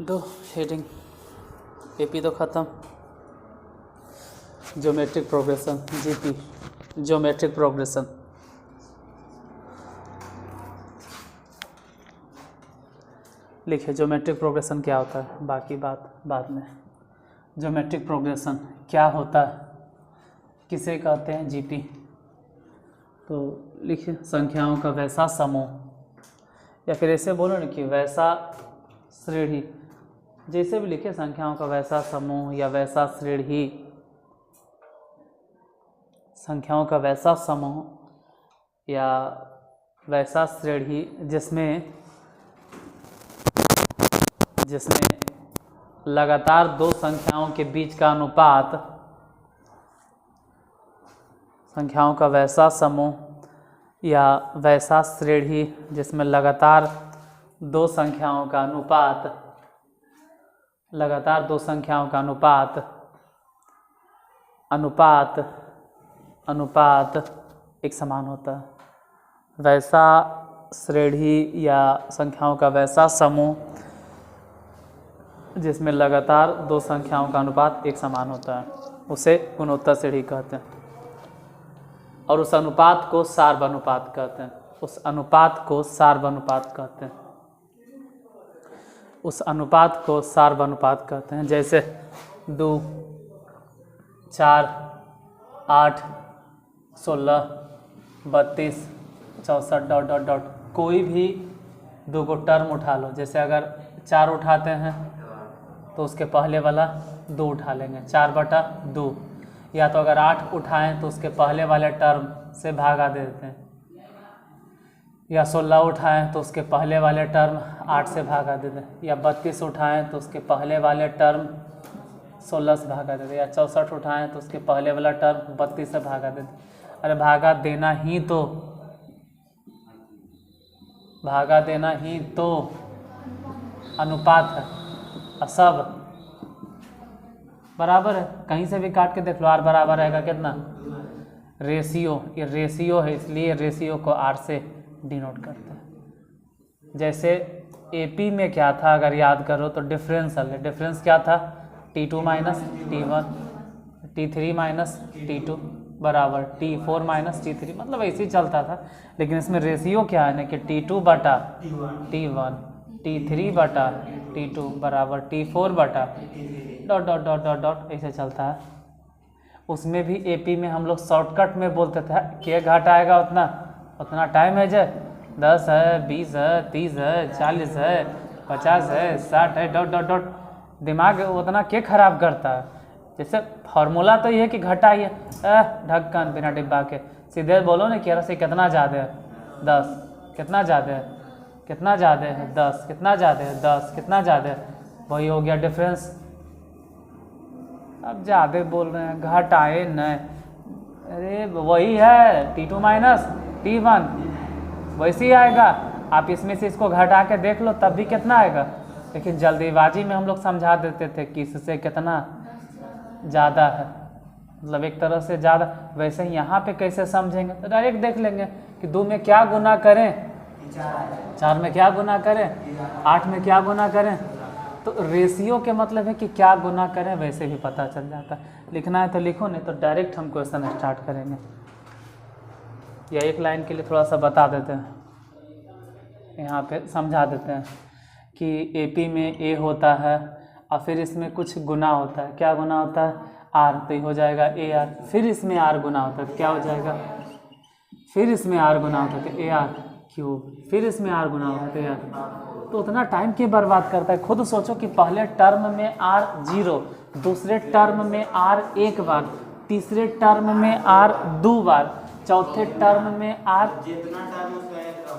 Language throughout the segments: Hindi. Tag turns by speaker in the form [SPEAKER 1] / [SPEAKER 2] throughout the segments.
[SPEAKER 1] दो हेडिंग एपी तो ख़त्म। Geometric progression, GP geometric progression. लिखिए ज्योमेट्रिक प्रोग्रेशन क्या होता है, बाकी बात बाद में। ज्योमेट्रिक प्रोग्रेशन क्या होता है, किसे कहते हैं, जीपी। तो लिखिए संख्याओं का वैसा समूह, या फिर ऐसे बोलो ना कि वैसा श्रेणी, जैसे भी लिखे, संख्याओं का वैसा समूह या वैसा श्रेणी, संख्याओं का वैसा समूह या वैसा श्रेणी जिसमें लगातार दो संख्याओं के बीच का अनुपात, संख्याओं का वैसा समूह या वैसा श्रेणी जिसमें लगातार दो संख्याओं का अनुपात, लगातार दो संख्याओं का अनुपात एक समान होता है। वैसा श्रेणी या संख्याओं का वैसा समूह जिसमें लगातार दो संख्याओं का अनुपात एक समान होता है, उसे गुणोत्तर श्रेणी कहते हैं। और उस अनुपात को सार्वनुपात कहते हैं। उस अनुपात को सार्वनुपात कहते हैं। उस अनुपात को सार्वनुपात कहते हैं। जैसे 2, 4, 8, 16, 32, 64 डॉट डॉट डॉट, कोई भी दो को टर्म उठा लो। जैसे अगर 4 उठाते हैं तो उसके पहले वाला 2 उठा लेंगे, 4/2। या तो अगर 8 उठाएं तो उसके पहले वाले टर्म से भागा दे देते हैं, या 16 उठाएं तो उसके पहले वाले टर्म 8 से भागा देते हैं, या 32 उठाएं तो उसके पहले वाले टर्म 16 से भागा देते हैं, या 64 उठाएं तो उसके पहले वाला टर्म 32 से भागा देते हैं। अरे भागा देना ही तो अनुपात है। सब बराबर है, कहीं से भी काट के देख लो, आर बराबर रहेगा कितना, रेशियो। ये रेशियो है, इसलिए रेशियो को आर से डिनोट करते हैं। जैसे एपी में क्या था, अगर याद करो तो डिफरेंशियल है। डिफरेंस क्या था, T2 minus T1, T3 minus T2 बराबर T4 माइनस T3, मतलब ऐसे ही चलता था। लेकिन इसमें रेशियो क्या है ना कि T2 बटा T1, T3 बटा T2 बराबर T4 बटा dot dot dot dot dot, ऐसे चलता है। उसमें भी एपी में हम लोग शॉर्टकट में बोलते थे के घाट आएगा उतना टाइम है, जे 10 है, 20 है, 30 है, 40 है, 50 है, 60 है, डॉट डॉट डॉट। दिमाग उतना के खराब करता है। जैसे फार्मूला तो ये है कि घटाइए, ढक्कन बिना डिब्बा के, सीधे बोलो ना कि यार से कितना ज़्यादा है, 10, कितना ज़्यादा है, कितना ज़्यादा है, 10, कितना ज़्यादा है, 10, कितना ज़्यादा है, वही हो गया डिफरेंस। अब ज़्यादा बोल रहे हैं, घटाए नहीं, अरे वही है T2 माइनस T1, वैसे ही आएगा। आप इसमें से इसको घटा के देख लो तब भी कितना आएगा। लेकिन जल्दीबाजी में हम लोग समझा देते थे कि इससे कितना ज़्यादा है, मतलब एक तरह से ज़्यादा। वैसे ही यहाँ पे कैसे समझेंगे, तो डायरेक्ट देख लेंगे कि 2 में क्या गुना करें, 4 में क्या गुना करें, 8 में क्या गुना करें। तो रेशियो के मतलब है कि क्या गुना करें, वैसे भी पता चल जाता है। लिखना है तो लिखो, नहीं तो डायरेक्ट हम क्वेश्चन स्टार्ट करेंगे। या एक लाइन के लिए थोड़ा सा बता देते हैं, यहाँ पे समझा देते हैं कि एपी में ए होता है और फिर इसमें कुछ गुना होता है। क्या गुना होता है, आर, तो ये हो जाएगा ए आर। फिर इसमें आर गुना होता है तो क्या हो जाएगा, फिर इसमें आर गुना होता है तो ए आर क्यूब, फिर इसमें आर गुना होता है तो ए आर। तो उतना टाइम क्यों बर्बाद करता है। खुद सोचो कि पहले टर्म में आर 0, दूसरे टर्म में आर 1 बार, तीसरे टर्म में आर 2 बार, चौथे टर्म में आर,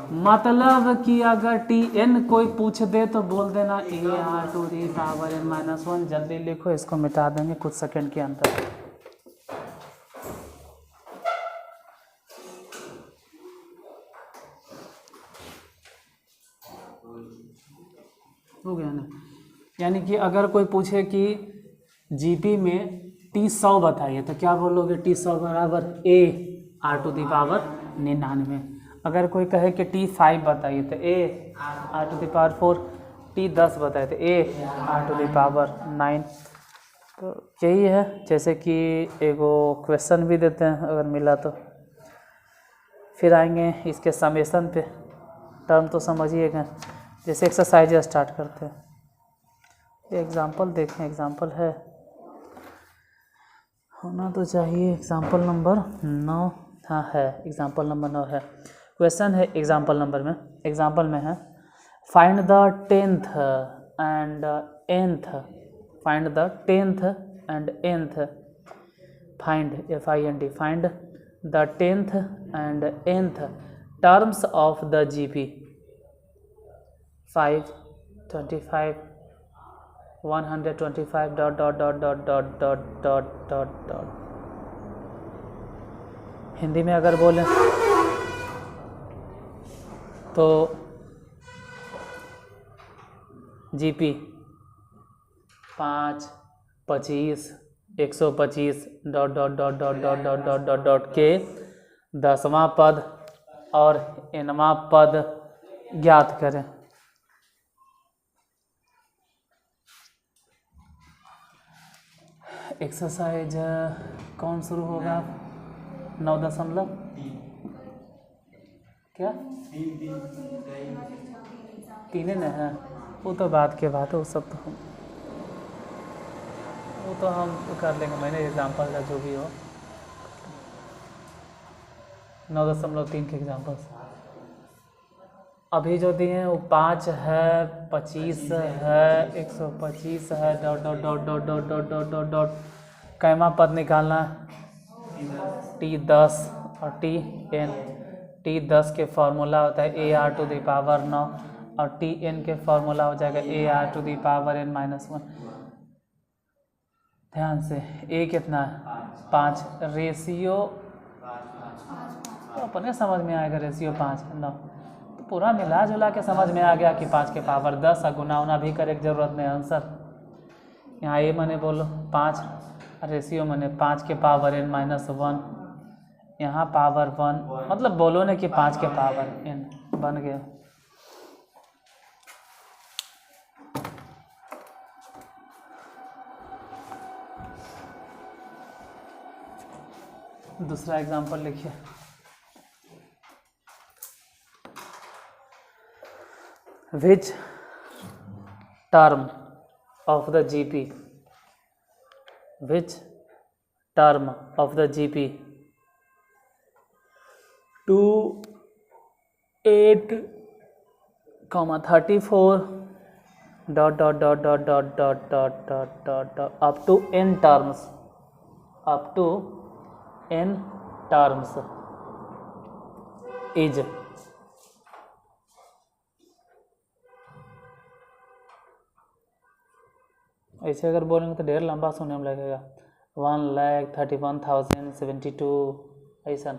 [SPEAKER 1] मतलब कि अगर Tn कोई पूछ दे तो बोल देना AR⁴ जल्दी लिखो, इसको मिटा देंगे कुछ सेकंड के अंदर। हो गया ना। यानी कि अगर कोई पूछे कि जीपी में T100 बताइए तो क्या बोलोगे? T100 बराबर A R⁻99। अगर कोई कहे कि T5 बताइए तो A R⁴, T10 बताए तो A R⁹ तो यही है। जैसे कि एगो क्वेश्चन भी देते हैं अगर मिला तो। फिर आएंगे इसके समेशन पे। टर्म तो समझिएगा। जैसे एक्सरसाइज स्टार्ट करते हैं। एग्जाम्पल देखें, एग्जाम्पल है होना तो चाहिए। एग्जाम्पल नंबर 9, हाँ है, एग्जाम्पल नंबर 9 है। क्वेश्चन है एग्जाम्पल में है find the 10th and nth, find the 10th and nth, find FIND, find the 10th and nth terms of the GP 5, 25, 125 ... Hindi में अगर बोलें तो GP 5, 25, 125 ... के 10वां पद और nवां पद ज्ञात करें। एक्सरसाइज कौन शुरू होगा? 9 दशमलव क्या 3 न है, वो तो बात के बात है, वो तो हम कर लेंगे। मैंने एग्जाम्पल का जो भी हो 9.3 के एग्जाम्पल अभी जो दिए हैं वो 5 है, 25 है, 125 है ... कैमा पद निकालना T10 और TN। T10 के फॉर्मूला होता है AR⁹ और TN के फॉर्मूला हो जाएगा AR⁻n-1। ध्यान से A कितना है? 5। रेशियो तो अपने समझ में आएगा, रेशियो 5 9 तो पूरा मिला जुला के समझ में आ गया कि 5 के पावर 10 और गुना उना भी करे की जरूरत नहीं। आंसर यहाँ A मैंने बोलो 5, रेशियो मैंने 5 के पावर n-1, यहाँ पावर 1, मतलब बोलो ना कि 5 के पावर n बन गया। दूसरा एग्जांपल लिखिए। Which term of the GP, which term of the GP 2, 8, 34 ... up to n terms, up to n terms is ऐसे अगर बोलेंगे तो ढेर लंबा सुनने में लगेगा। 1,31,072 ऐसा,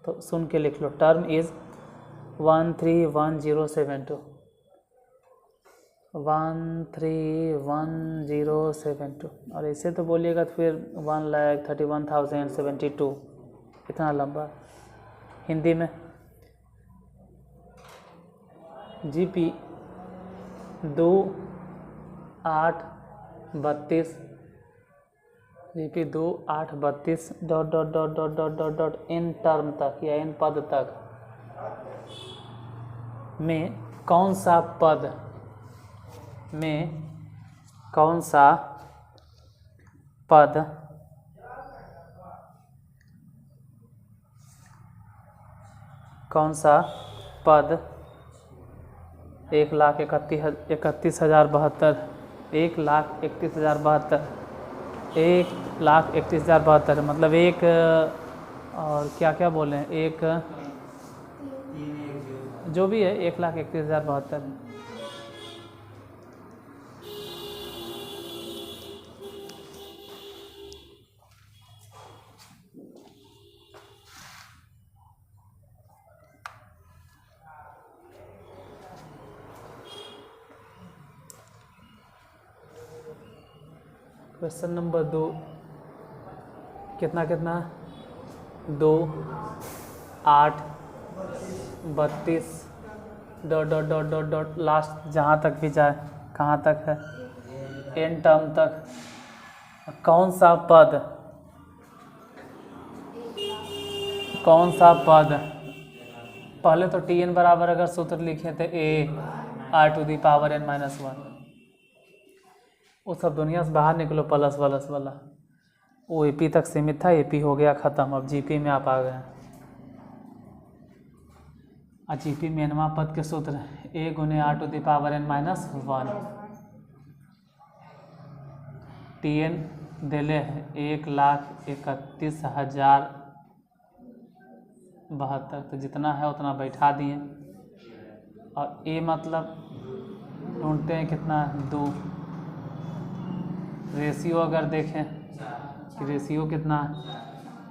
[SPEAKER 1] तो सुन के लिख लो। Term is 131072, 131072। और ऐसे तो बोलिएगा तो फिर 1,31,072, इतना लंबा। हिंदी में GP 2, 8, 32, GP 2, 8, 32 ... n टर्म तक या n पद तक में कौन सा पद कौन सा पद 1,31,072, 1,31,072 मतलब एक, और क्या क्या बोले हैं, एक जो भी है 1,31,072। क्वेश्चन नंबर 2, कितना कितना 2 8 32 dot dot dot dot dot last जहाँ तक भी जाए, कहाँ तक है, n टर्म तक। कौन सा पद पहले तो Tn बराबर अगर सूत्र लिखे थे a r⁻n-1, वो सब दुनिया से बाहर निकलो, प्लस वलस वाला वो AP तक सीमित था, AP हो गया ख़त्म। अब GP में आप आ गए। GP में nवां पद के सूत्र a × r⁻n-1। Tn दिले है 1,31,072, तो जितना है उतना बैठा दिए। और a मतलब ढूंढते हैं कितना 2। रेशियो अगर देखें कि रेशियो कितना है,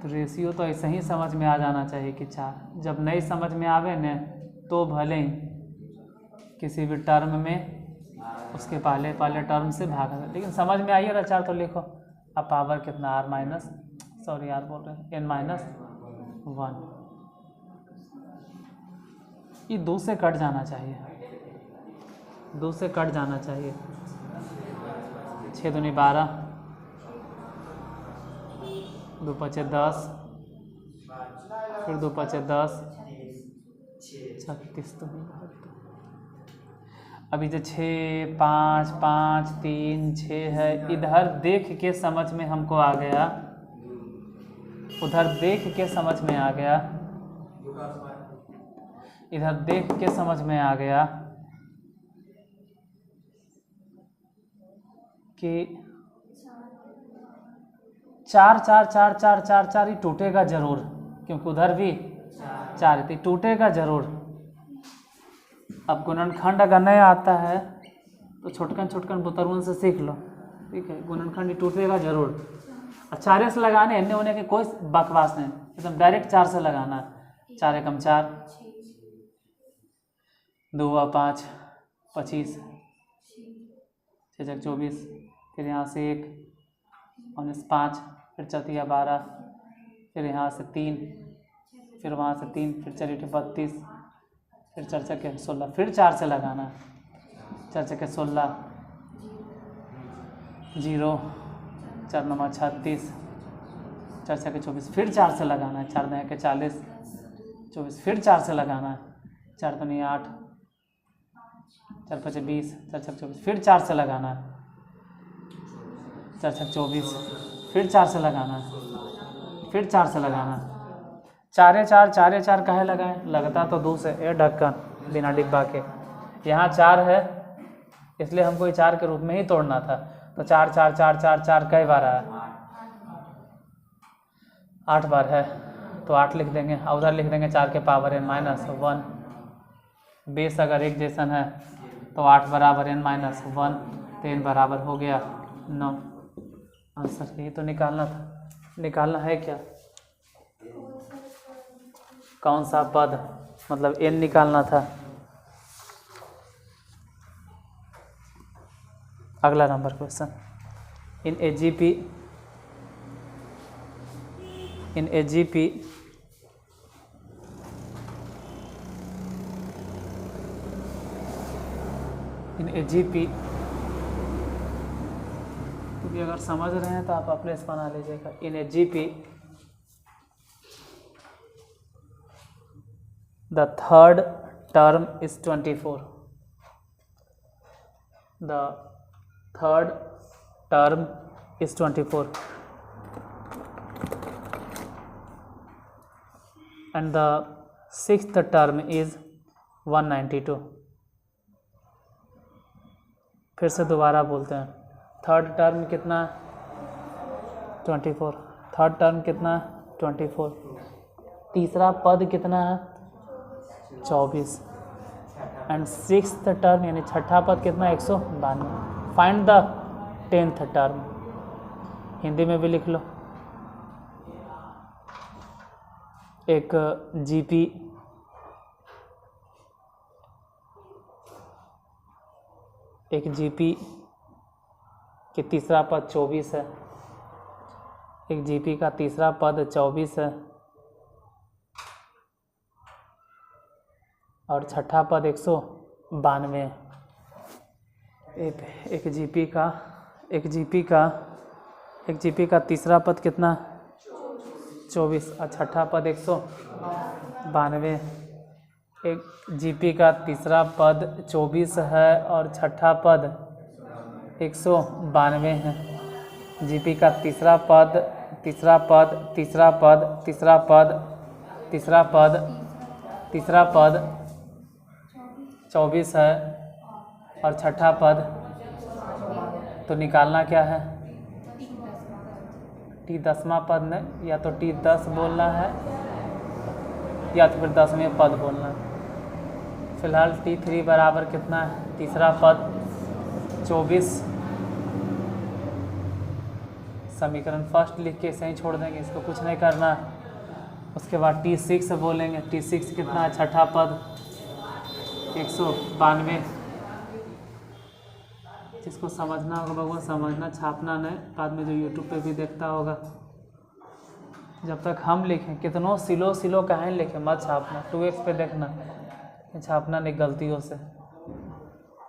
[SPEAKER 1] तो रेशियो तो ऐसे ही समझ में आ जाना चाहिए कि 4। जब नहीं समझ में आवे न तो भले ही किसी भी टर्म में उसके पहले टर्म से भागा, लेकिन समझ में आइए 4 तो लिखो। अब पावर कितना r बोल रहे हैं n-1। ये 2 से कट जाना चाहिए, 2 से कट जाना चाहिए। 6 दूनी 12, 2 5 10, फिर 2 5 10, 36 तो नहीं। अभी जो 6 5 5 3 6 है, इधर देख के समझ में हमको आ गया, उधर देख के समझ में आ गया, इधर देख के समझ में आ गया कि 4 4 4 4 4 4 ही टूटेगा जरूर, क्योंकि उधर भी 4 थी, टूटेगा जरूर। अब गुणनखंड अगर नहीं आता है तो छोटकन बुतरुन से सीख लो, ठीक है। गुणनखंड टूटेगा जरूर। और 4 से लगाने इन्हें होने की कोई बकवास नहीं, एकदम डायरेक्ट 4 से लगाना है। 4 एकम 4, 2 5 25, 6 24, फिर यहाँ से 1 19 5, फिर 4 12, फिर यहाँ से 3, फिर वहाँ से 3, फिर 4 32, फिर 4 के 16, फिर 4 से लगाना है। 4 के 16, 0, 4 9 36, 4 के 24, फिर 4 से लगाना है। 4 9 के 40, 24, फिर 4 से लगाना है। 4 2 8, 4 5 20, 4 6 24, फिर 4 से लगाना है। 4 6 24, फिर 4 से लगाना है, फिर 4 से लगाना है। 4 4 काहे लगाएं, लगता तो 2 से ए ढक्कन बिना डिब्बा के। यहाँ 4 है इसलिए हमको ये 4 के रूप में ही तोड़ना था। तो 4 4 4 4 4 कई बार आया, 8 बार है, तो 8 लिख देंगे। और उधर लिख देंगे 4 के पावर n-1। बेस अगर एक जैसन है तो 8 बराबर n-1, तो n बराबर हो गया 9। आंसर यही तो निकालना था। निकालना है क्या, कौन सा पद, मतलब n निकालना था। अगला number question. In A G P in a GP क्योंकि अगर समझ रहे हैं तो आप अपने से बना लीजिएगा। इन ए GP the third term is 24. The third term is 24 and the sixth term is 192. फिर से दोबारा बोलते हैं। थर्ड टर्म कितना 24, थर्ड टर्म कितना 24, तीसरा पद कितना है 24 एंड सिक्स्थ टर्म यानी छठा पद कितना 192। Find the 10th term. Hindi में भी लिख लो। एक जीपी के तीसरा पद 24 है एक जीपी का तीसरा पद 24 है और छठा पद 192 है। एक जीपी का तीसरा पद कितना? 24 और छठा पद 192। एक जीपी का तीसरा पद 24 है और छठा पद 192 है। जीपी का तीसरा पद 24 है और छठा पद, तो निकालना क्या है? टी 10वां पद नहीं, या तो टी 10 बोलना है या तो फिर 10वें पद बोलना है। फिलहाल T3 बराबर कितना है? तीसरा पद 24। समीकरण फर्स्ट लिख के सही छोड़ देंगे, इसको कुछ नहीं करना है। उसके बाद T6 बोलेंगे। T6 कितना है? छठा पद 192। जिसको समझना होगा वो समझना, छापना नहीं, बाद में जो यूट्यूब पे भी देखता होगा। जब तक हम लिखें, कितनों सिलो कहें लिखें, मत छापना। 2x पे देखना, छापना नहीं गलतियों से।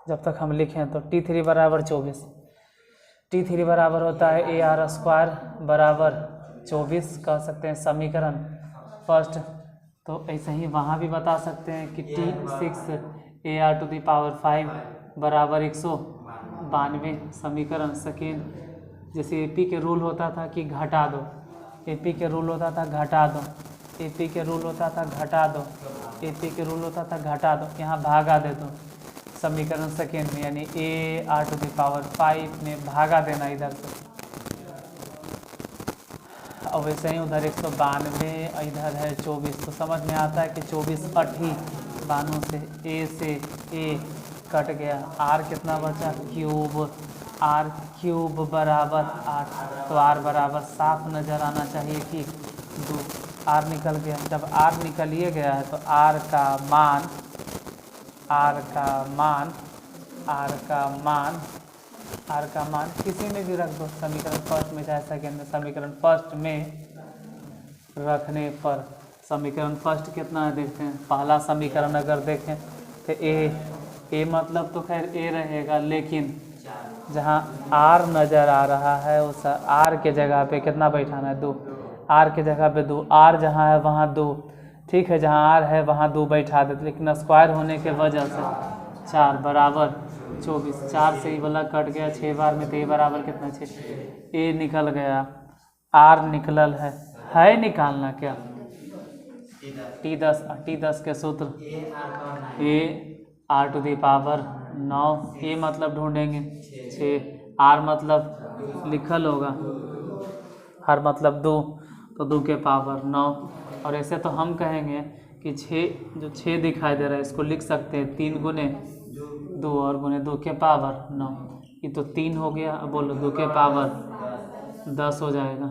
[SPEAKER 1] जब तक हम लिखें तो T3 बराबर 24। T3 बराबर होता है AR² बराबर 24 कह सकते हैं समीकरण फर्स्ट। तो ऐसे ही वहाँ भी बता सकते हैं कि T6 AR⁵ बराबर 192 समीकरण सेकेंड। जैसे एपी के रूल होता था कि घटा दो, एपी के रूल होता था घटा दो, एपी के रूल होता था घटा दो, एपी के रूल होता था घटा दो, यहाँ भागा दे दो समीकरण सेकेंड में, यानी AR⁵ में भागा देना इधर से। और वैसे ही उधर 192, इधर है 24। तो समझ में आता है कि 24 80 92 से ए कट गया। आर कितना बचा? क्यूब। आर क्यूब बराबर 8। तो आर बराबर साफ नज़र आना चाहिए कि 2। आर निकल गया। जब आर निकलिए गया है तो आर का मान किसी में भी रख दो, समीकरण फर्स्ट में चाहे सेकेंड में। समीकरण फर्स्ट में रखने पर समीकरण फर्स्ट कितना है देखते हैं। पहला समीकरण अगर देखें तो ए मतलब तो खैर ए रहेगा, लेकिन जहाँ आर नज़र आ रहा है उस आर के जगह पे कितना बैठाना है? 2। आर के जगह पे 2। आर जहाँ है वहाँ 2, ठीक है। जहाँ आर है वहाँ 2 बैठा देते, लेकिन स्क्वायर होने के वजह से 4 बराबर 24। 4 से ही वाला कट गया 6 बार में, तो ए बराबर कितना? 6। ए निकल गया, आर निकलल है निकालना क्या? T10 के सूत्र AR⁵ 9। ए मतलब ढूंढेंगे 6, आर मतलब लिखल होगा, आर मतलब 2, तो 2 के पावर 9। और ऐसे तो हम कहेंगे कि 6 जो 6 दिखाई दे रहा है इसको लिख सकते हैं 3 गुने 2 और गुने 2 के पावर 9। ये तो 3 हो गया। अब बोलो 2 के पावर 10 हो जाएगा।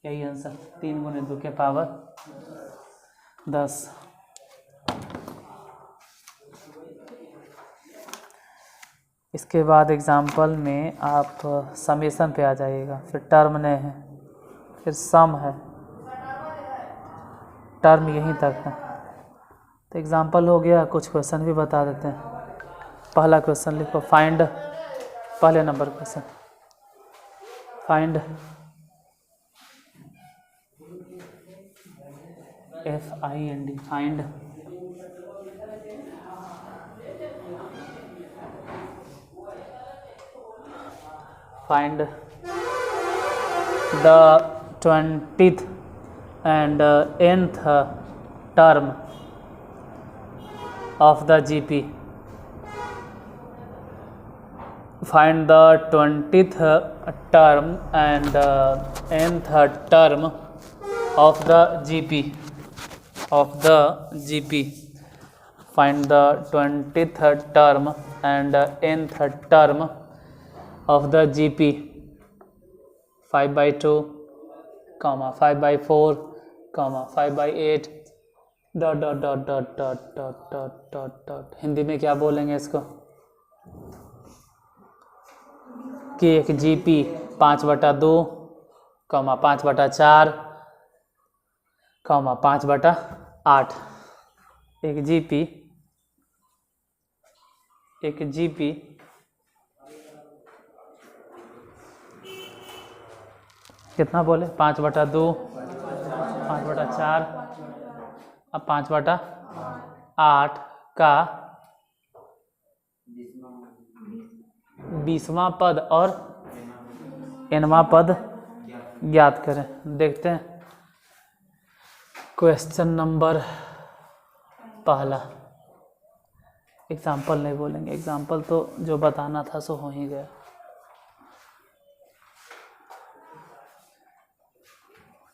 [SPEAKER 1] यही आंसर, 3 गुने 2 के पावर 10। इसके बाद एग्जाम्पल में आप समेशन पे आ जाइएगा, फिर टर्म नहीं है, फिर सम है, टर्म यहीं तक है। तो एग्जाम्पल हो गया, कुछ क्वेश्चन भी बता देते हैं। पहला क्वेश्चन लिखो, फाइंड, पहले number question, find FIND, find find the 20th and nth term of the GP. Find the 20th term and nth term of the GP. Find the 20th term and nth term of the GP. 5/2, 5/4, 5/8 ... Hindi में क्या बोलेंगे इसको कि एक GP 5/2, 5/4, 5/8। एक जीपी कितना बोले? 5/2, 5/4 अब 5/8 का 20वां पद और nवां पद ज्ञात करें। देखते हैं क्वेश्चन नंबर पहला। एग्जाम्पल नहीं बोलेंगे, एग्जाम्पल तो जो बताना था सो हो ही गया।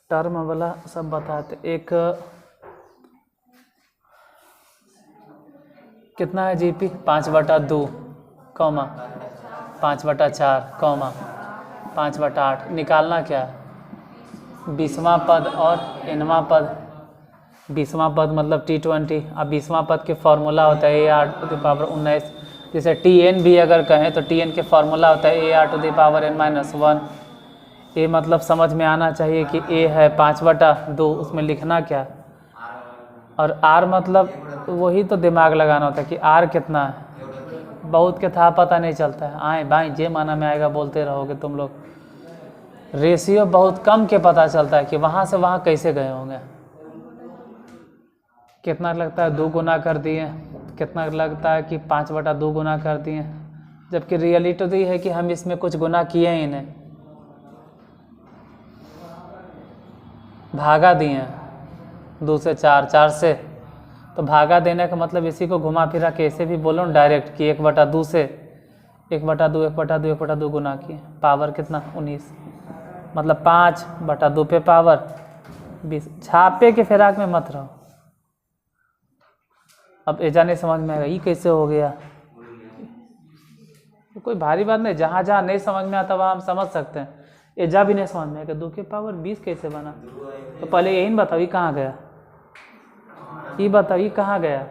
[SPEAKER 1] टर्म वाला सब बताते। एक कितना है जीपी? 5/2, 5/4, 5/8। निकालना क्या है? 20वां पद और nवां पद। 20वां पद मतलब T20। अब 20वां पद के फॉर्मूला होता है A r⁻19। जैसे Tn भी अगर कहें तो Tn के फॉर्मूला होता है AR⁻n-1। ये मतलब समझ में आना चाहिए कि A है 5/2, उसमें लिखना क्या, और R मतलब वही तो दिमाग लगाना होता है कि R कितना है। बहुत के था पता नहीं चलता है, आए भाई जे माना में आएगा बोलते रहोगे तुम लोग। रेशियो बहुत कम के पता चलता है कि वहाँ से वहाँ कैसे गए होंगे। कितना लगता है 2 गुना कर दिए, कितना लगता है कि 5/2 गुना कर दिए, जबकि रियलिटी तो ये है कि हम इसमें कुछ गुना किए ही नहीं, भागा दिए 2 से 4, 4 से। तो भागा देने का मतलब इसी को घुमा फिरा के ऐसे भी बोलो डायरेक्ट कि 1/2 से 1/2 गुना किए, पावर कितना 19, मतलब 5/2 पे पावर 20। छापे के फिराक में मत रहो। अब एजा नहीं समझ में आएगा ये कैसे हो गया, तो कोई भारी बात नहीं। जहाँ जहाँ नहीं समझ में आता वहाँ हम समझ सकते हैं। एजा भी नहीं समझ में आएगा 2 के पावर 20 कैसे बना, तो पहले यही बताओ ये कहाँ गया, ये बताओ ये कहाँ गया।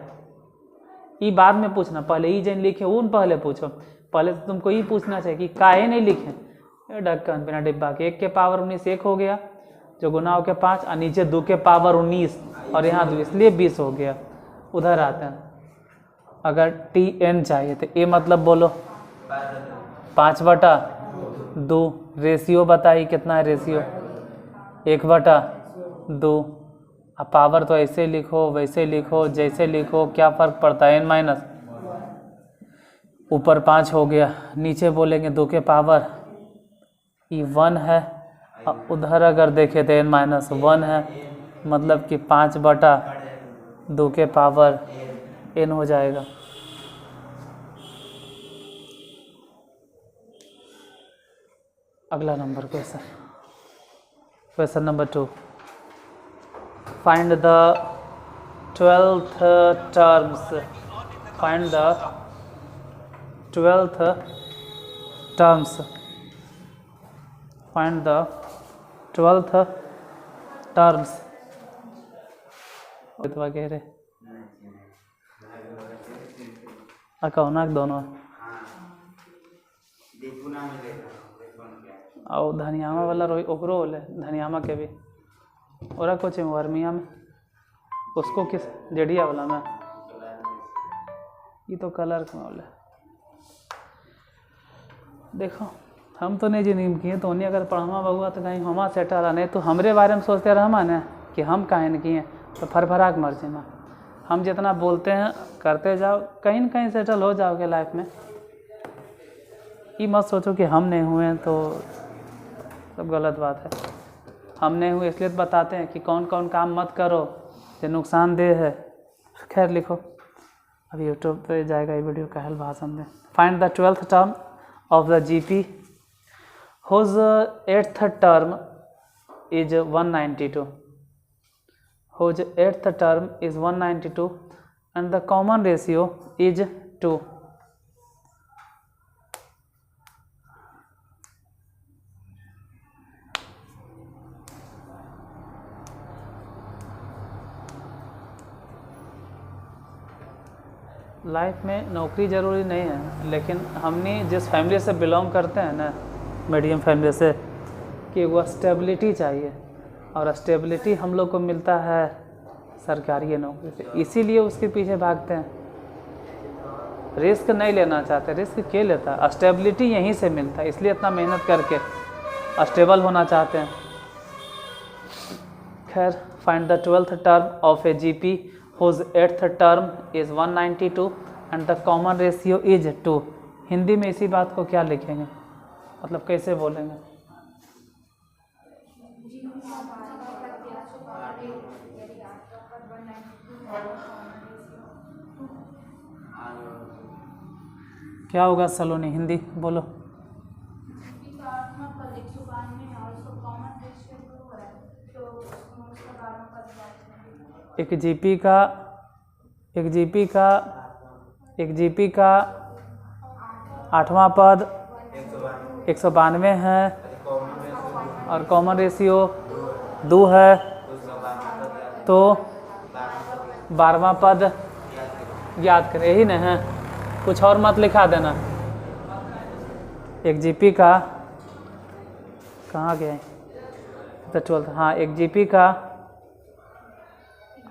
[SPEAKER 1] ये बाद में पूछना, पहले ये जन लिखे उन पहले पूछो। पहले तो तुमको ये पूछना चाहिए कि काहे नहीं लिखे ढक्कन बिना डिब्बा के। 1 के पावर 19 1 हो गया जो गुना हो के 5, और नीचे 2 के पावर 19 और यहाँ 2, इसलिए 20 हो गया। उधर आते हैं, अगर Tn चाहिए तो ए मतलब बोलो 5/2। रेशियो बताइए कितना है रेशियो 1/2। अब पावर तो ऐसे लिखो वैसे लिखो जैसे लिखो, क्या फ़र्क पड़ता है, n-। ऊपर 5 हो गया, नीचे बोलेंगे 2 के पावर ये 1 है, और उधर अगर देखें तो n-1 है, मतलब कि 5/2 के पावर n हो जाएगा। अगला number question number 2। Find the 12th terms. Find the 12th terms. Find the 12th terms. वगैरह अकाउना दोनों और धनियामा वाला रोई ओकरो बोले धनियामा के भी और कुछ वर्मिया में उसको किस जड़िया वाला में ये तो कलर में बोले। देखो हम तो नहीं जिन किए तो उन्हें अगर पढ़ामा बहुआ तो कहीं हमा सेटल नहीं तो हमरे बारे में सोचते रहा ना कि हम काहे न किए, तो फरफराक मर्जी में हम जितना बोलते हैं करते जाओ, कहीं न कहीं सेटल हो जाओगे लाइफ में। ये मत सोचो कि हम नहीं हुए तो सब गलत बात है। हम नहीं हुए इसलिए तो बताते हैं कि कौन कौन काम मत करो जो नुकसानदेह है। खैर लिखो, अभी यूट्यूब पे जाएगा ये वीडियो, कहल भाषण में। Find the 12th term of the GP whose 8th term is 192, whose 8th term is 192 and the common ratio is 2. Life में नौकरी ज़रूरी नहीं है, लेकिन हमने जिस फैमिली से बिलोंग करते हैं ना, मीडियम फैमिली, जैसे कि वो स्टेबिलिटी चाहिए, और स्टेबिलिटी हम लोग को मिलता है सरकारी नौकरी से, इसीलिए उसके पीछे भागते हैं। रिस्क नहीं लेना चाहते, रिस्क के लेता है, स्टेबिलिटी यहीं से मिलता है, इसलिए इतना मेहनत करके स्टेबल होना चाहते हैं। खैर, find the 12th term of a GP whose 8th term is 192 and the common ratio is 2। Hindi में इसी बात को क्या लिखेंगे, मतलब कैसे बोलेंगे? क्या होगा सलोनी, हिंदी बोलो। एक जीपी का 8वां पद 192 है और कॉमन रेशियो 2 है, तो 12वां पद याद करें, यही नहीं है, कुछ और मत लिखा देना। एक जीपी का कहाँ गए तो 12, हाँ, एक जीपी का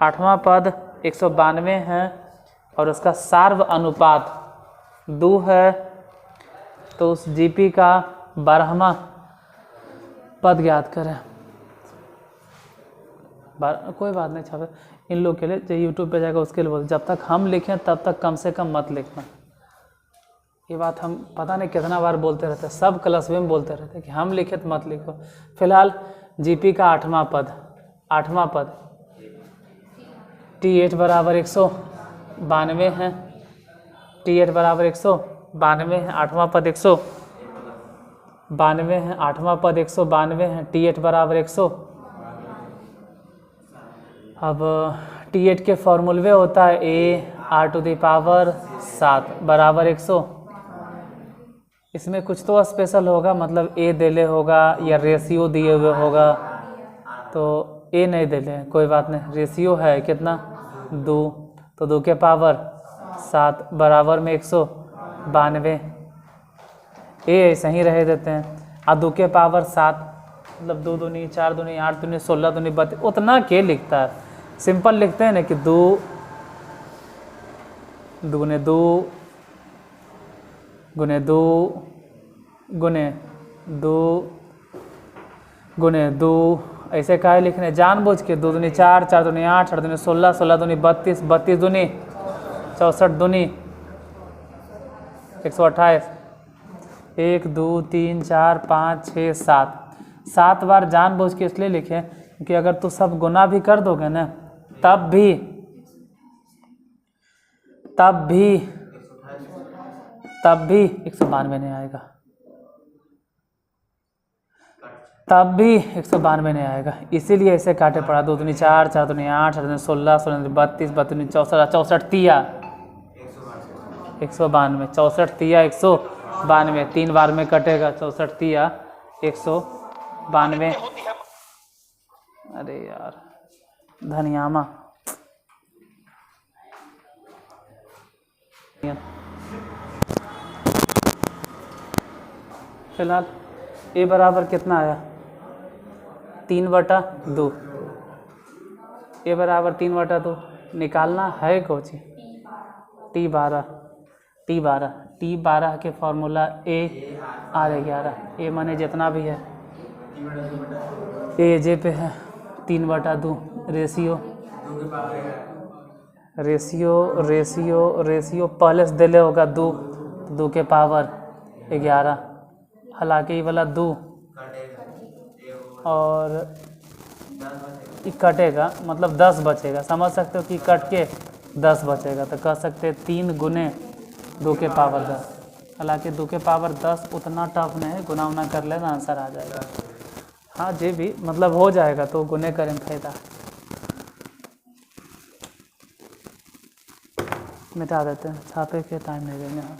[SPEAKER 1] 8वां पद 192 है और उसका सार्व अनुपात 2 है, तो उस जीपी का 12वां पद ज्ञात करें। कोई बात नहीं छापे, इन लोग के लिए जो यूट्यूब पे जाएगा उसके लिए बोलते, जब तक हम लिखें तब तक कम से कम मत लिखना। ये बात हम पता नहीं कितना बार बोलते रहते हैं, सब क्लास में बोलते रहते हैं कि हम लिखे तो मत लिखो। फिलहाल जीपी का 8वां पद T8 बराबर 192 है, T8 बराबर 192 है, 8वां पद 192 है, 8वां पद 192 है, T8 बराबर 100। अब T8 के फॉर्मूले होता है A⁴ बराबर 100। इसमें कुछ तो स्पेशल होगा, मतलब A देले होगा या रेशियो दिए हुए होगा, तो A नहीं देले, कोई बात नहीं, रेशियो है कितना 2, तो 2 के पावर 7 बराबर में 192। A ऐसे ही रह देते हैं, और 2 के पावर 7 मतलब 2 दूनी 4 दूनी 8 दूनी 16 दूनी 32, उतना के लिखता है, सिंपल लिखते हैं ना कि 2 गुने 2 गुने 2 गुने 2 गुने 2, ऐसे काहे लिखने, जानबूझ के 2 दूनी 4 4 दूनी 8 8 दूनी 16 16 दूनी 32 32 दूनी 64 दूनी 128, 1 2 3 4 5 6 7 बार जानबूझ के इसलिए लिखे कि अगर तू सब गुना भी कर दोगे ना तब भी 192 नहीं आएगा, तब भी 192 नहीं आएगा, इसीलिए ऐसे काटे पड़ा। 2 दूनी 4 4 दूनी 8 8 दूनी 16 16 दूनी 32 32 दूनी 64 64 तिया 192, 64 तिया 192, 3 बार में कटेगा, 64 तिया 192। अरे यार धनियामा, फिलहाल A बराबर कितना आया 3/2, A बराबर 3/2 निकालना है कोची T12 के फॉर्मूला A/11, A माने जितना भी है A जे पे है 3/2, रेशियो पहले से दिले होगा 2 के पावर 11, हालांकि ये वाला 2 और कटेगा मतलब 10 बचेगा, समझ सकते हो कि कट के 10 बचेगा, तो कह सकते हैं 3 गुने 2 के पावर 10, हालांकि 2 के पावर 10 उतना टफ नहीं है, गुना उना कर लेना आंसर आ जाएगा। हाँ जे भी मतलब हो जाएगा, तो गुने करेंगे फायदा, मिटा देते हैं, छापे के टाइम नहीं देंगे। हाँ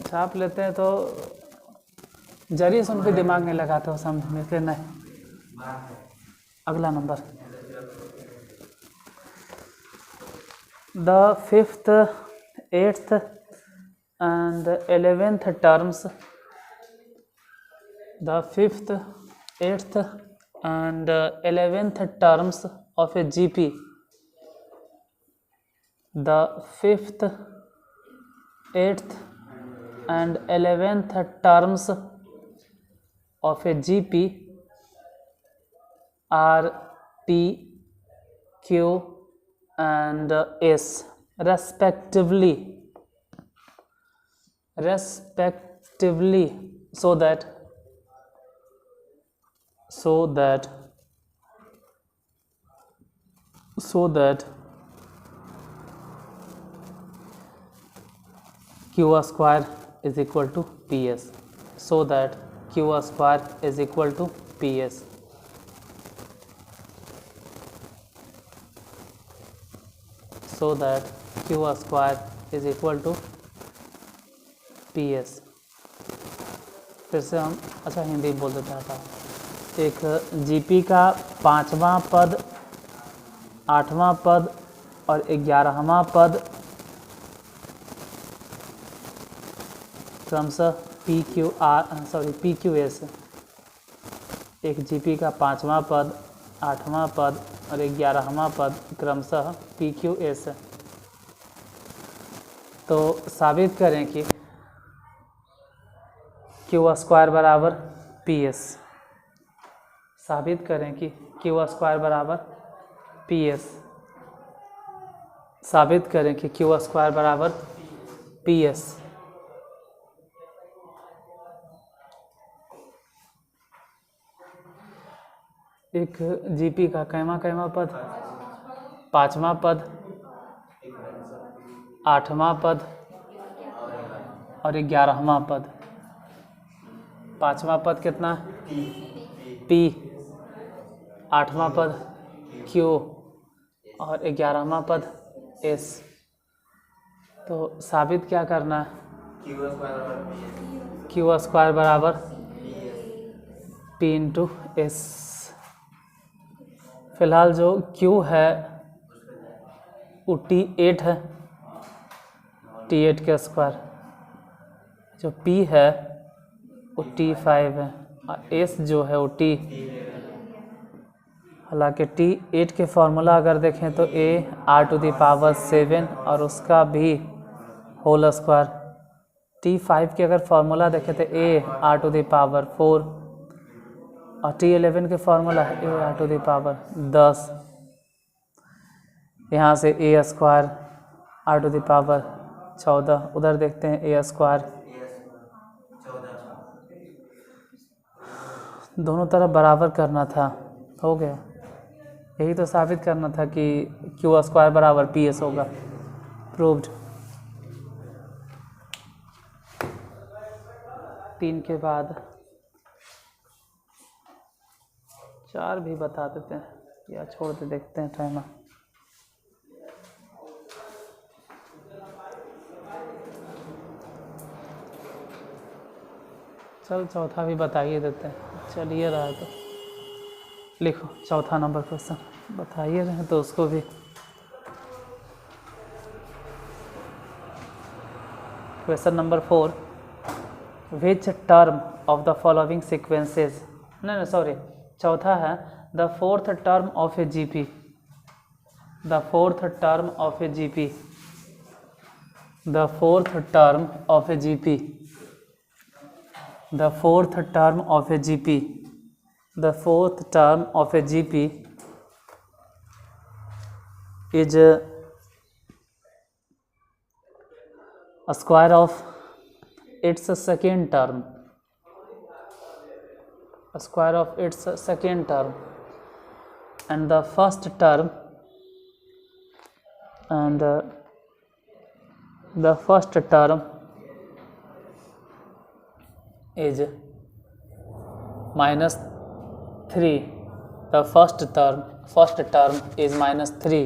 [SPEAKER 1] छाप लेते हैं तो जरिए सुन के दिमाग नहीं लगाते हो समझ में, इसलिए नहीं। अगला number, the 5th 8th and 11th terms the fifth, eighth and 11th terms of a GP. The fifth, eighth and 11th terms of a GP are P, Q and S respectively, so that Q square is equal to PS, so that Q square is equal to PS. So that Q square is equal to PS. फिर से हम अच्छा हिंदी बोल देते हैं। एक जीपी का 5वां पद, 8वां पद और 11वां पद क्रमशः PQS। एक जीपी का 5वां पद, 8वां पद और 11वां पद क्रमशः PQS है। तो साबित करें कि Q स्क्वायर बराबर PS। साबित करें कि Q स्क्वायर बराबर PS। साबित करें कि Q स्क्वायर बराबर PS। एक जीपी का कैमा पद, 5वां पद, 8वां पद और 11वां पद। 5वां पद कितना? P, 8वां पद Q और 11वां पद S। तो साबित क्या करना है? Q स्क्वायर बराबर P इंटू S। फिलहाल जो Q है वो T8 है, T8 का स्क्वायर। जो P है वो T5 है और S जो है वो T। हालांकि T8 के फॉर्मूला अगर देखें तो A r⁷ और उसका भी होल स्क्वायर। T5 के अगर फॉर्मूला देखें तो A r⁴ और T11 के फॉर्मूला है A r⁻10। यहाँ से A स्क्वायर r⁻14। उधर देखते हैं A स्क्वायर। दोनों तरफ बराबर करना था, हो गया। यही तो साबित करना था कि Q स्क्वायर बराबर PS होगा। प्रूव्ड। 3 के बाद 4 भी बता देते हैं या छोड़ दे, देखते हैं टाइम। चल चौथा भी बताइए देते हैं। चलिए रहा तो लिखो चौथा नंबर क्वेश्चन बताइए रहे तो उसको भी। Question number 4, which term of the following sequences, नहीं सॉरी चौथा है the fourth term of a GP. The fourth term of a GP. The fourth term of a GP. The fourth term of a GP. The fourth term of a GP is a square of its second term. A square of its second term, and the first term is -3. The first term is -3.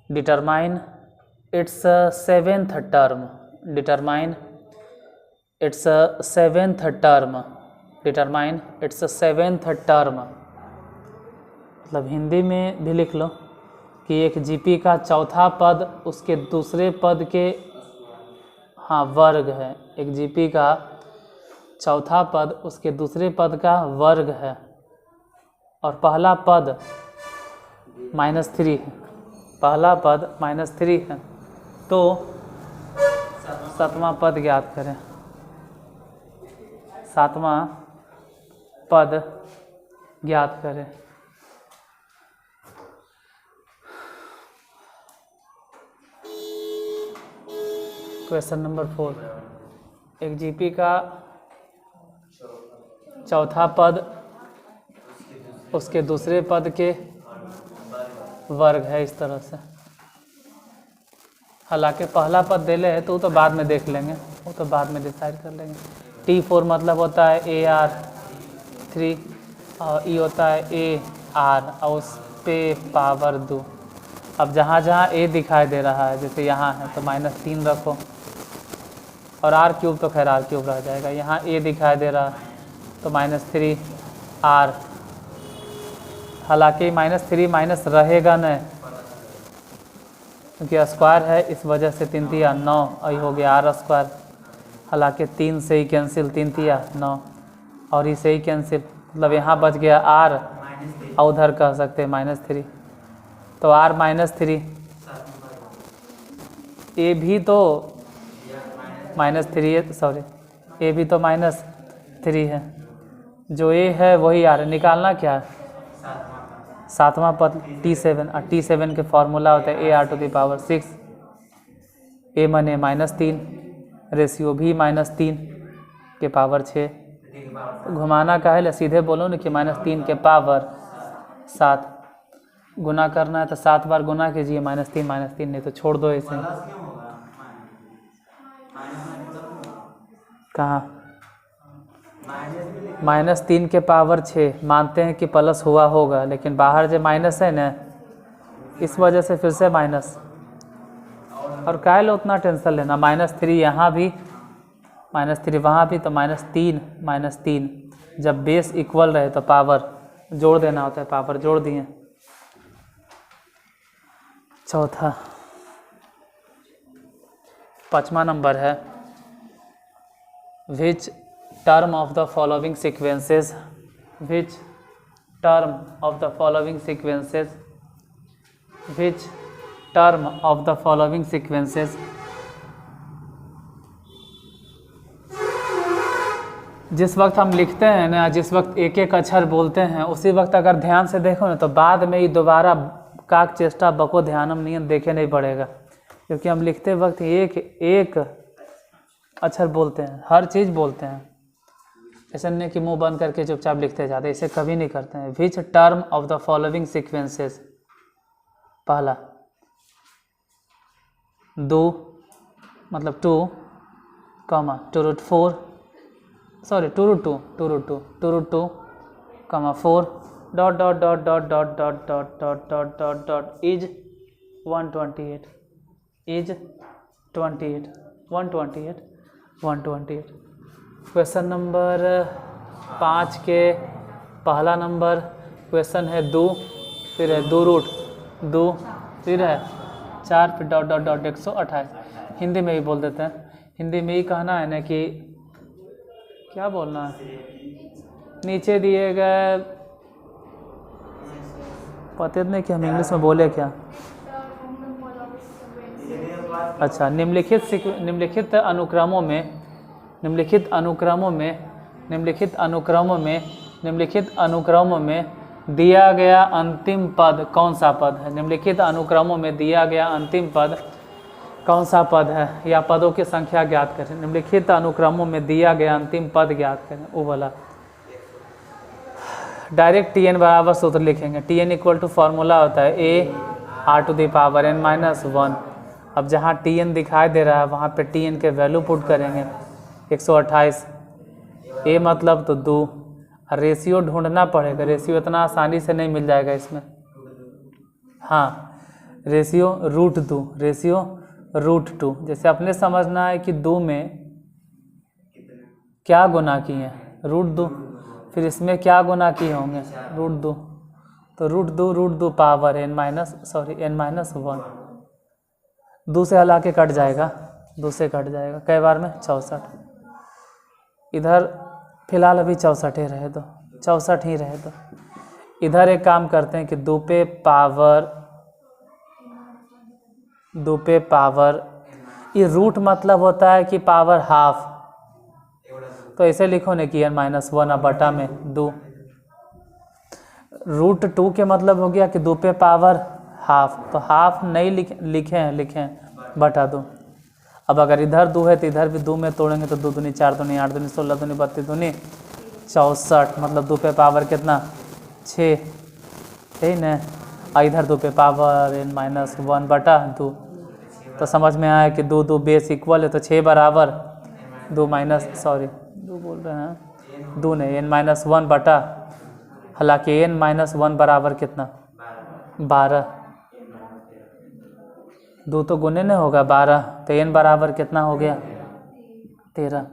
[SPEAKER 1] Determine its seventh term. Determine its seventh term. Determine its seventh term. मतलब हिंदी में भी लिख लो कि एक जीपी का चौथा पद उसके दूसरे पद के वर्ग है। एक जीपी का चौथा पद उसके दूसरे पद का वर्ग है और पहला पद -3 है, पहला पद -3 है, तो सातवां पद ज्ञात करें। सातवां पद ज्ञात करें। क्वेश्चन नंबर 4, एक जीपी का चौथा पद उसके दूसरे पद के वर्ग है इस तरह से। हालांकि पहला पद दे ले है तो वो तो बाद में देख लेंगे, वो तो बाद में डिसाइड कर लेंगे। T4 मतलब होता है AR3 और E होता है AR और उस पे पावर 2। अब जहाँ जहाँ A दिखाई दे रहा है, जैसे यहाँ है तो -3 रखो और R³ तो खैर R³ रह जाएगा। यहाँ A दिखाई दे रहा है तो -3R, हालांकि -3 माइनस रहेगा नहीं क्योंकि स्क्वायर है, इस वजह से 3 तिया 9 और ये हो गया R²। हालांकि 3 से ही कैंसिल, 3 तिया 9 और इसे ही कैंसिल, मतलब यहाँ बच गया R और उधर कह सकते हैं -3, तो R -3। A भी तो -3 है, सॉरी A भी तो -3 है, जो A है वही R है। निकालना क्या है? सातवां पद T7 और T7 के फॉर्मूला होता है AR⁻6। A मने -3, रेशियो भी -3 के पावर 6। घुमाना का है, सीधे बोलो ना कि -3 के पावर 7। गुना करना है तो 7 बार गुना कीजिए, -3 नहीं तो छोड़ दो ऐसे। कहाँ? -3 के पावर 6 मानते हैं कि प्लस हुआ होगा, लेकिन बाहर जो माइनस है ना, इस वजह से फिर से माइनस। और काहे लो उतना टेंशन लेना, -3 यहाँ भी, -3 वहाँ भी, तो -3 जब बेस इक्वल रहे तो पावर जोड़ देना होता है, पावर जोड़ दिए। चौथा, 5वां नंबर है, विच term of the following sequences, which term of the following sequences, which term of the following sequences, जिस वक्त हम लिखते हैं ना, जिस वक्त एक एक अक्षर बोलते हैं, उसी वक्त अगर ध्यान से देखो ना तो बाद में ही दोबारा काक चेष्टा बको ध्यानम नियम देखे नहीं पड़ेगा, क्योंकि हम लिखते वक्त एक एक अक्षर बोलते हैं, हर चीज़ बोलते हैं। ऐसा नहीं कि मुंह बंद करके चुपचाप लिखते जाते, इसे कभी नहीं करते हैं। Which term of the following sequences, पहला 2 मतलब 2, 2√4, sorry 2√2, 2√2, 4 is 128, is 28, 128। Question number 5 के पहला नंबर क्वेश्चन है 2, फिर है 2√2, फिर है 4, फिर ... 128। हिंदी में ही बोल देते हैं, हिंदी में ही कहना है ना कि क्या बोलना है, नीचे दिए गए, पता नहीं कि हम इंग्लिश में बोले क्या। अच्छा, निम्नलिखित अनुक्रमों में दिया गया अंतिम पद कौन सा पद है? निम्नलिखित अनुक्रमों में दिया गया अंतिम पद कौन सा पद है, या पदों की संख्या ज्ञात करें। निम्नलिखित अनुक्रमों में दिया गया अंतिम पद ज्ञात करें, वो वाला। डायरेक्ट Tn बराबर सूत्र लिखेंगे। Tn इक्वल टू फॉर्मूला होता है AR⁻n-1। अब जहाँ Tn दिखाई दे रहा है वहाँ पे Tn के वैल्यू पुट करेंगे, 128। A मतलब तो 2, रेशियो ढूंढना पड़ेगा, रेशियो इतना आसानी से नहीं मिल जाएगा इसमें। हाँ, रेशियो √2, जैसे अपने समझना है कि 2 में क्या गुना किए हैं, √2, फिर इसमें क्या गुना किए होंगे, √2, तो √2 पावर n-1, 2 से हला के कट जाएगा, 2 से कट जाएगा, कई बार में 64। इधर फिलहाल अभी 64 ही रहे दो, 64 ही रहे दो। इधर एक काम करते हैं कि 2 पे पावर, ये रूट मतलब होता है कि पावर हाफ, तो ऐसे लिखो ना कि n-1 अब बटा में 2। √2 के मतलब हो गया कि 2 पे पावर हाफ, तो हाफ नहीं लिखें बटा 2। अब अगर इधर 2 है तो इधर भी 2 में तोड़ेंगे तो 2 दूनी 4 दूनी 8 दूनी 16 दूनी 32 दूनी 64, मतलब 2 पे पावर कितना 6, यही ना। और इधर 2 पे पावर n-1 बटा 2, तो समझ में आया कि 2 2 बेस इक्वल है, तो 6 बराबर 2 बोल रहे हैं 2 नहीं n-1 बटा, हालांकि n-1 बराबर कितना 12, 2 तो गुने नहीं होगा 12, तो n बराबर कितना हो गया 13।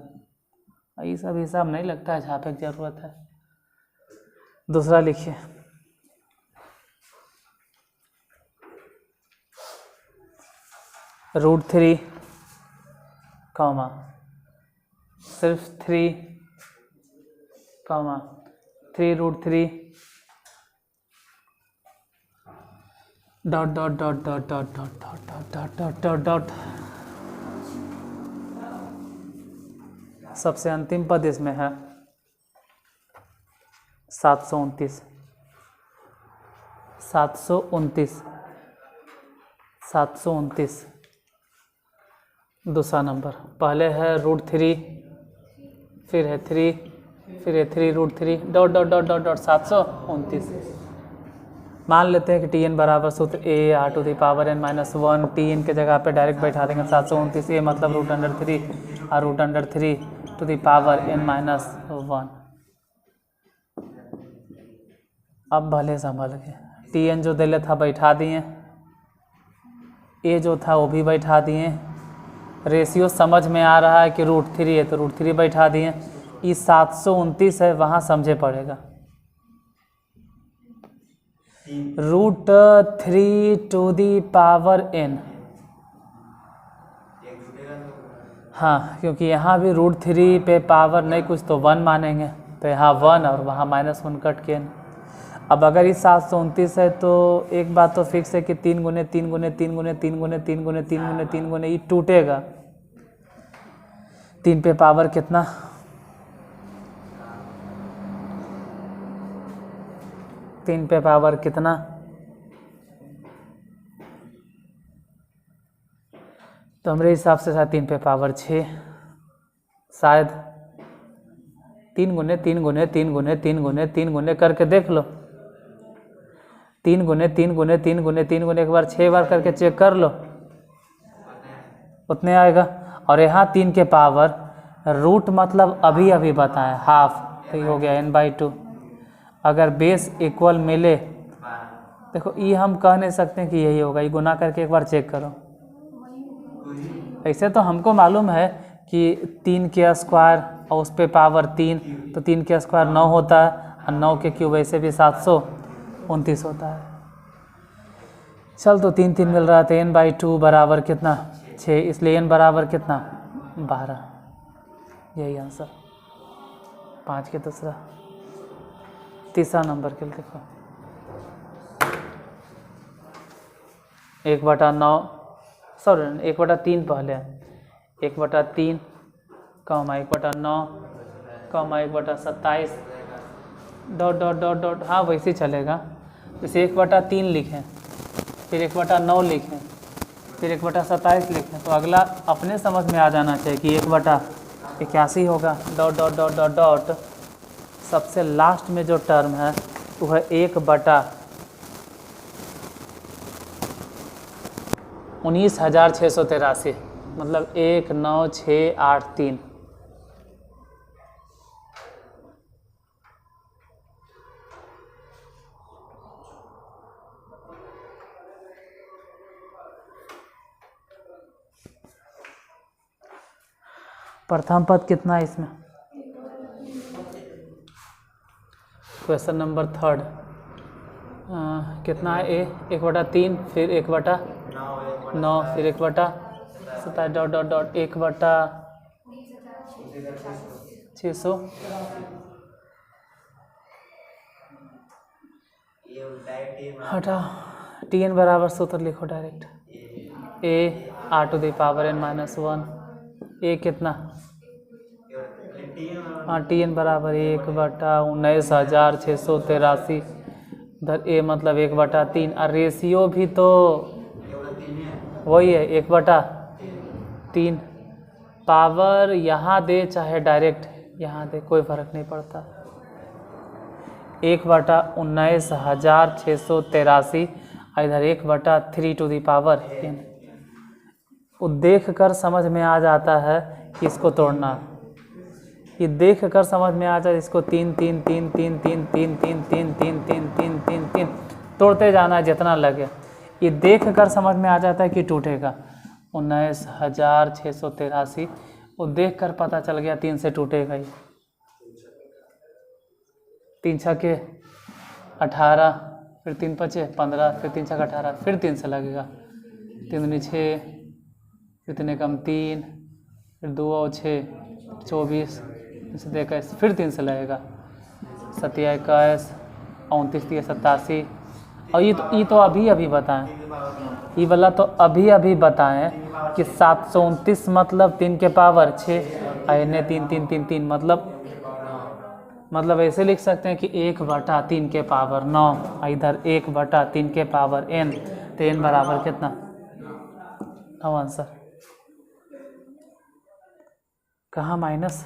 [SPEAKER 1] ये सब हिसाब नहीं लगता है, छापे की जरूरत है। दूसरा लिखिए, √3 कॉमा सिर्फ 3 comma 3√3 dot dot dot dot dot dot dot dot dot dot dot. सबसे अंतिम पद इसमें है 729 दूसरा नंबर। पहले है √3, फिर है 3, फिर है 3√3 dot dot dot dot dot 729। मान लेते हैं कि Tn बराबर सूत्र a r⁴n-1, Tn के जगह पे डायरेक्ट बैठा देंगे 729, a मतलब √3 और √3n-1। अब भले संभल गए, Tn जो दिले था बैठा दिए, a जो था वो भी बैठा दिए, रेशियो समझ में आ रहा है कि √3 है तो √3 बैठा दिए। ये 729 है, वहाँ समझे पड़ेगा √3n। हाँ, क्योंकि यहाँ भी √3 पे पावर नहीं कुछ तो 1 मानेंगे, तो यहाँ 1 और वहाँ -1 कट के n। अब अगर ये 729 है तो एक बात तो फिक्स है कि 3 गुने 3 गुने 3 गुने 3 गुने 3 गुने 3 गुने 3 गुने ये टूटेगा। 3 पे पावर कितना 3 पे पावर कितना, तो हमारे हिसाब से शायद 3 पे पावर 6, शायद 3 गुने 3 गुने 3 गुने 3 गुने 3 गुने करके देख लो, 3 गुने 3 गुने 3 गुने 3 गुने एक बार 6 बार करके चेक कर लो, उतने आएगा। और यहाँ 3 के पावर रूट मतलब अभी अभी बताएं हाफ, तो ये हो गया n/2। अगर बेस इक्वल मिले, देखो ये हम कह नहीं सकते हैं कि यही होगा, ये गुना करके एक बार चेक करो। ऐसे तो हमको मालूम है कि 3 के स्क्वायर और उस पे पावर 3, तो 3 के स्क्वायर 9 होता है और 9 के क्यूब वैसे भी 729 होता है। चल तो 3 3 मिल रहा था, n/2 बराबर कितना 6, इसलिए n बराबर कितना 12, यही आंसर 5 के दूसरा। तीसरा नंबर के लिए देखो 1/9 सॉरी 1/3 पहले 1/3 comma 1/9 comma 1/27 dot dot dot dot, हाँ वैसे ही चलेगा। इसे 1/3 लिखें, फिर 1/9 लिखें, फिर 1/27 लिखें, तो अगला अपने समझ में आ जाना चाहिए कि 1/81 होगा dot dot dot dot dot. सबसे लास्ट में जो टर्म है वो है 1/19,683, मतलब 19683। प्रथम पद कितना है इसमें, क्वेश्चन नंबर 3 कितना है, a 1/3 फिर 1/9 फिर 1/27 डॉट डॉट डॉट 1/, 600 हटा Tn बराबर सूत्र लिखो डायरेक्ट a r⁻n-1 a कितना हाँ Tn बराबर 1/19,683 इधर a मतलब 1/3 और रेशियो भी तो वही है 1/3 पावर यहाँ दे चाहे डायरेक्ट यहाँ दे कोई फर्क नहीं पड़ता 1/19,683 इधर 1/3n वो देख कर समझ में आ जाता है कि इसको तोड़ना ये देख कर समझ में आ जाए इसको 3 3 3 3 3 3 3 3 3 3 3 3 3 तोड़ते जाना है जितना लगे ये देख कर समझ में आ जाता है कि टूटेगा 19,683 वो देख कर पता चल गया 3 से टूटेगा ये 3 छक्के 18 फिर 3 पचे 15 फिर 3 छक्के 18 फिर 3 से लगेगा 3 दूनी 6 फिर 3 कम 3 फिर 2 और 6 24 से 21 फिर 3 से लगेगा 27 21 29 30 87 और ये तो अभी बताएं ये वाला तो अभी बताएं कि 729 मतलब 3 के पावर 6 और 3 3 3 3 मतलब ऐसे लिख सकते हैं कि 1/3 के पावर 9 इधर 1/3 के पावर n तो n बराबर कितना 9 आंसर कहाँ माइनस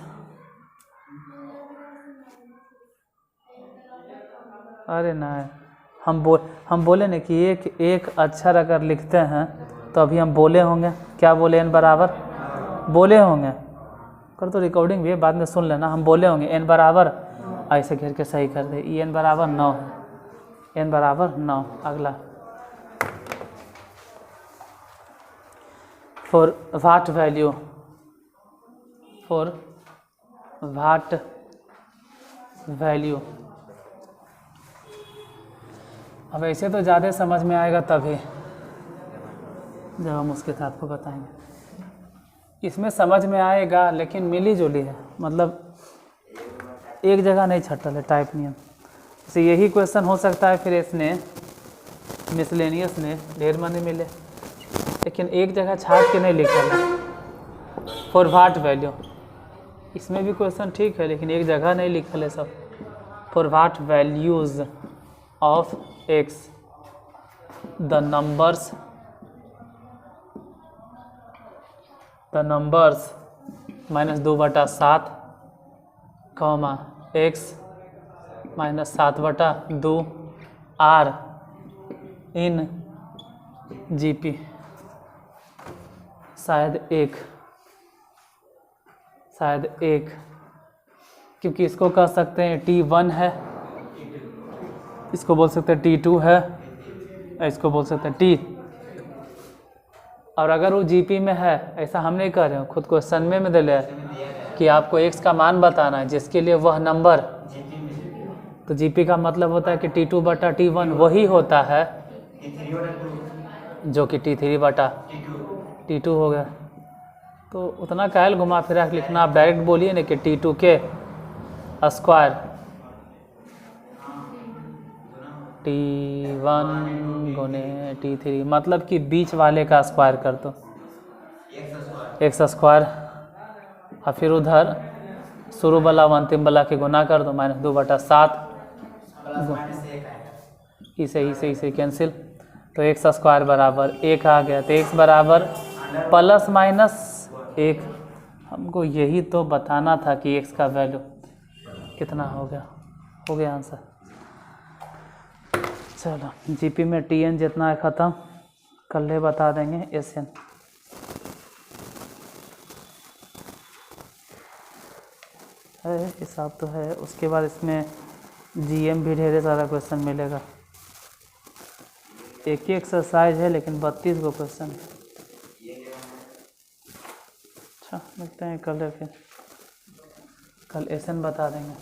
[SPEAKER 1] अरे ना हम बोले ना कि एक अक्षर अगर लिखते हैं तो अभी हम बोले होंगे क्या बोले n बराबर बोले होंगे कर तो रिकॉर्डिंग भी है बाद में सुन लेना हम बोले होंगे n बराबर ऐसे घेर के सही कर दे n बराबर 9 है n बराबर 9 अगला फॉर वाट वैल्यू अब ऐसे तो ज़्यादा समझ में आएगा तभी जब हम उसके साथ को बताएंगे इसमें समझ में आएगा लेकिन मिली जुली है मतलब एक जगह नहीं छटल है टाइप नियम जैसे यही क्वेश्चन हो सकता है फिर इसने मिसलेनियस ने ढेर माने मिले लेकिन एक जगह छाट के नहीं लिखा है फॉर वाट वैल्यू इसमें भी क्वेश्चन ठीक है लेकिन एक जगह नहीं लिखा है सब for watt values of x the numbers -2/7 comma x -7/2 r in GP शायद एक क्योंकि इसको कह सकते हैं T1 है इसको बोल सकते हैं T2 है इसको बोल सकते हैं T और अगर वो GP में है ऐसा हम नहीं कर रहे हैं खुद को सनमे में दे ले कि आपको x का मान बताना है जिसके लिए वह नंबर तो GP का मतलब होता है कि T2/T1 वही होता है जो कि T3/T2 हो गया तो उतना कायल घुमा फिरा के लिखना आप डायरेक्ट बोलिए ना कि T2 के स्क्वायर T1 गुने T3 मतलब कि बीच वाले का स्क्वायर कर दो x स्क्वायर और फिर उधर शुरू वाला व अंतिम वाला के गुना कर दो -2/7 इसे कैंसिल तो x स्क्वायर बराबर 1 आ गया तो x बराबर ±1 हमको यही तो बताना था कि x का वैल्यू कितना हो गया आंसर चलो GP में TN जितना है ख़त्म कल बता देंगे SN है हिसाब तो है उसके बाद इसमें GM भी ढेर सारा क्वेश्चन मिलेगा एक ही एक्सरसाइज है लेकिन 32 गो क्वेश्चन अच्छा मिलते हैं कल फिर कल SN बता देंगे